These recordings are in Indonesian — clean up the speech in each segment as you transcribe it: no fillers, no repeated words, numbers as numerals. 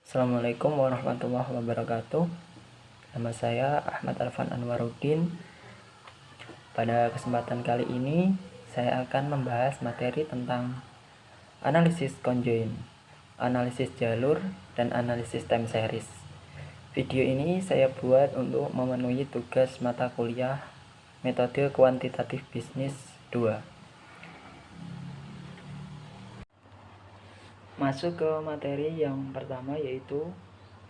Assalamualaikum warahmatullahi wabarakatuh. Nama saya Ahmad Arfan Anwaruddin. Pada kesempatan kali ini saya akan membahas materi tentang analisis conjoint, analisis jalur, dan analisis time series. Video ini saya buat untuk memenuhi tugas mata kuliah Metode Kuantitatif Bisnis 2. Masuk ke materi yang pertama, yaitu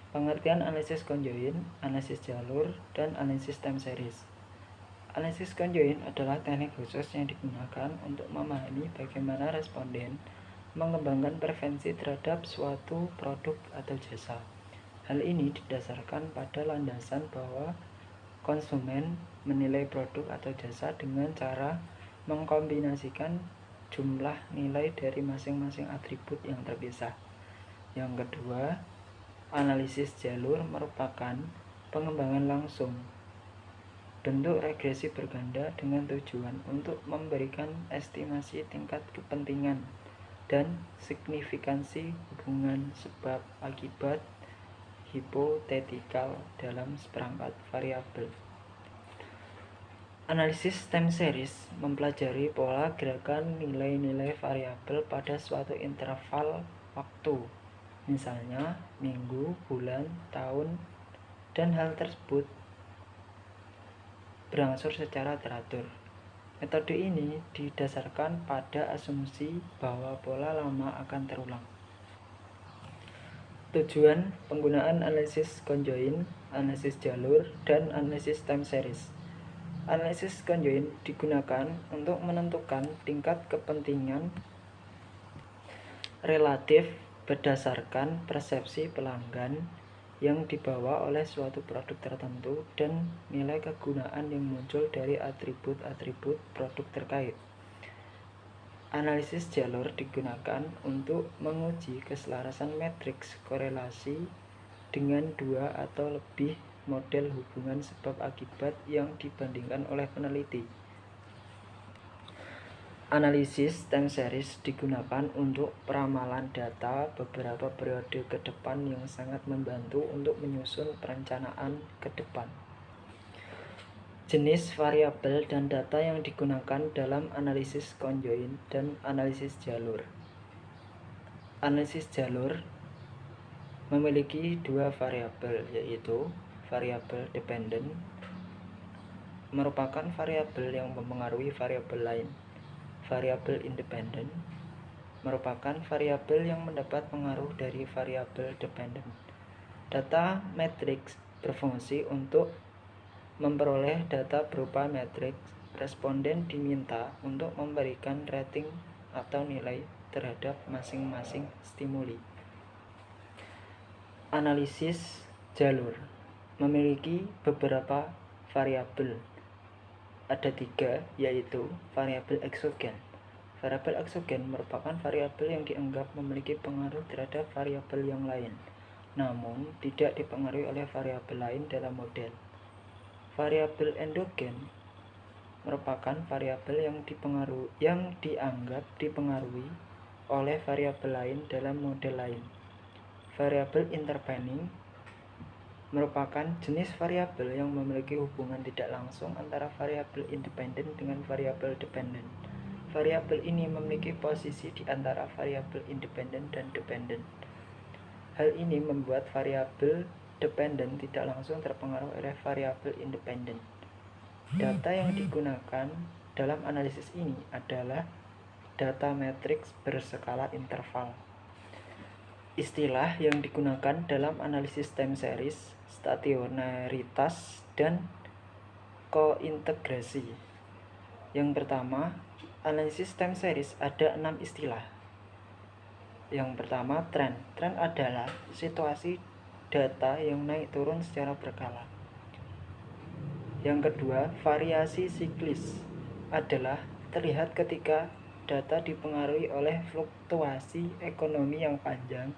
pengertian analisis conjoint, analisis jalur, dan analisis time series. Analisis conjoint adalah teknik khusus yang digunakan untuk memahami bagaimana responden mengembangkan preferensi terhadap suatu produk atau jasa. Hal ini didasarkan pada landasan bahwa konsumen menilai produk atau jasa dengan cara mengkombinasikan jumlah nilai dari masing-masing atribut yang terpisah. Yang kedua, analisis jalur merupakan pengembangan langsung bentuk regresi berganda dengan tujuan untuk memberikan estimasi tingkat kepentingan dan signifikansi hubungan sebab akibat hipotetikal dalam seperangkat variabel. Analisis time series mempelajari pola gerakan nilai-nilai variabel pada suatu interval waktu, misalnya minggu, bulan, tahun, dan hal tersebut berangsur secara teratur. Metode ini didasarkan pada asumsi bahwa pola lama akan terulang. Tujuan penggunaan analisis conjoint, analisis jalur, dan analisis time series. Analisis conjoint digunakan untuk menentukan tingkat kepentingan relatif berdasarkan persepsi pelanggan yang dibawa oleh suatu produk tertentu dan nilai kegunaan yang muncul dari atribut-atribut produk terkait. Analisis jalur digunakan untuk menguji keselarasan matriks korelasi dengan dua atau lebih model hubungan sebab akibat yang dibandingkan oleh peneliti. Analisis time series digunakan untuk peramalan data beberapa periode ke depan yang sangat membantu untuk menyusun perencanaan ke depan. Jenis variabel dan data yang digunakan dalam analisis conjoint dan analisis jalur. Analisis jalur memiliki dua variabel, yaitu variabel dependent merupakan variabel yang mempengaruhi variabel lain. Variabel independent merupakan variabel yang mendapat pengaruh dari variabel dependent. Data matriks berfungsi untuk memperoleh data berupa matriks. Responden diminta untuk memberikan rating atau nilai terhadap masing-masing stimuli. Analisis jalur memiliki beberapa variabel. Ada tiga, yaitu variabel eksogen. Variabel eksogen merupakan variabel yang dianggap memiliki pengaruh terhadap variabel yang lain, namun tidak dipengaruhi oleh variabel lain dalam model. Variabel endogen merupakan variabel yang dianggap dipengaruhi oleh variabel lain dalam model lain. Variabel intervening merupakan jenis variabel yang memiliki hubungan tidak langsung antara variabel independen dengan variabel dependen. Variabel ini memiliki posisi di antara variabel independen dan dependen. Hal ini membuat variabel dependen tidak langsung terpengaruh oleh variabel independen. Data yang digunakan dalam analisis ini adalah data matriks berskala interval. Istilah yang digunakan dalam analisis time series, stationaritas, dan kointegrasi. Yang pertama, analisis time series ada 6 istilah. Yang pertama, tren. Tren adalah situasi data yang naik turun secara berkala. Yang kedua, variasi siklis adalah terlihat ketika data dipengaruhi oleh fluktuasi ekonomi yang panjang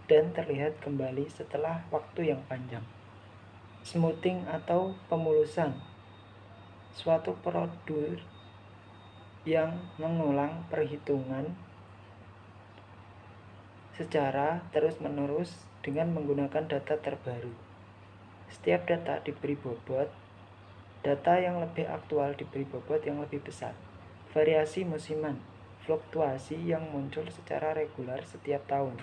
dan terlihat kembali setelah waktu yang panjang. Smoothing atau pemulusan, suatu prosedur yang mengulang perhitungan secara terus-menerus dengan menggunakan data terbaru. Setiap data diberi bobot, data yang lebih aktual diberi bobot yang lebih besar. Variasi musiman, fluktuasi yang muncul secara regular setiap tahun,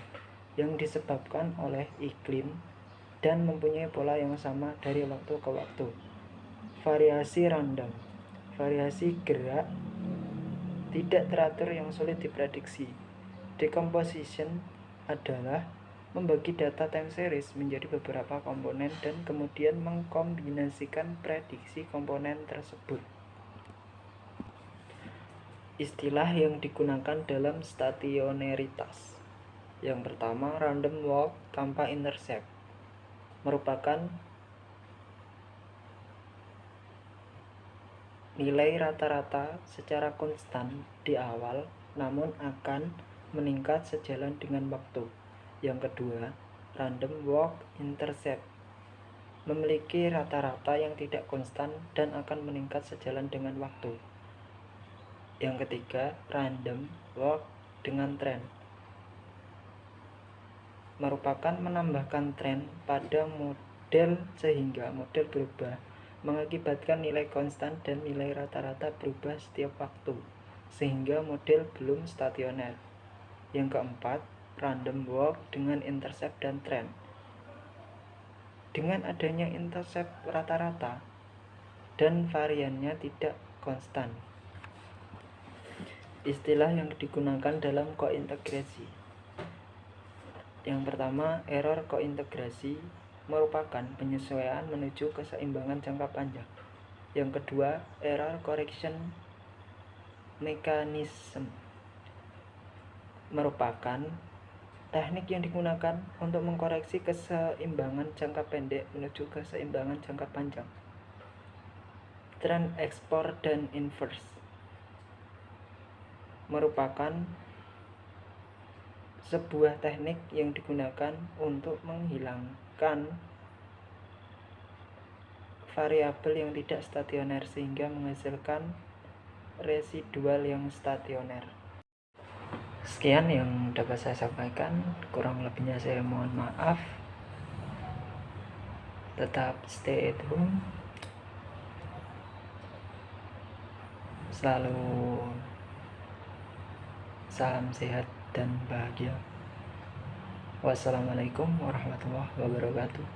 yang disebabkan oleh iklim dan mempunyai pola yang sama dari waktu ke waktu. Variasi random, variasi gerak tidak teratur yang sulit diprediksi. Decomposition adalah membagi data time series menjadi beberapa komponen dan kemudian mengkombinasikan prediksi komponen tersebut. Istilah yang digunakan dalam stationaritas. Yang pertama, random walk tanpa intercept merupakan nilai rata-rata secara konstan di awal namun akan meningkat sejalan dengan waktu. Yang kedua, random walk intercept memiliki rata-rata yang tidak konstan dan akan meningkat sejalan dengan waktu. Yang ketiga, random walk dengan tren merupakan menambahkan tren pada model sehingga model berubah, mengakibatkan nilai konstan dan nilai rata-rata berubah setiap waktu, sehingga model belum stasioner. Yang keempat, random walk dengan intercept dan tren. Dengan adanya intercept rata-rata dan variannya tidak konstan. Istilah yang digunakan dalam kointegrasi. Yang pertama, error kointegrasi merupakan penyesuaian menuju keseimbangan jangka panjang. Yang kedua, error correction mechanism merupakan teknik yang digunakan untuk mengkoreksi keseimbangan jangka pendek menuju keseimbangan jangka panjang. Trend ekspor dan inverse merupakan sebuah teknik yang digunakan untuk menghilangkan variabel yang tidak stasioner sehingga menghasilkan residual yang stasioner. Sekian yang dapat saya sampaikan, kurang lebihnya saya mohon maaf. Tetap stay at home, selalu salam sehat dan bahagia. Wassalamualaikum warahmatullahi wabarakatuh.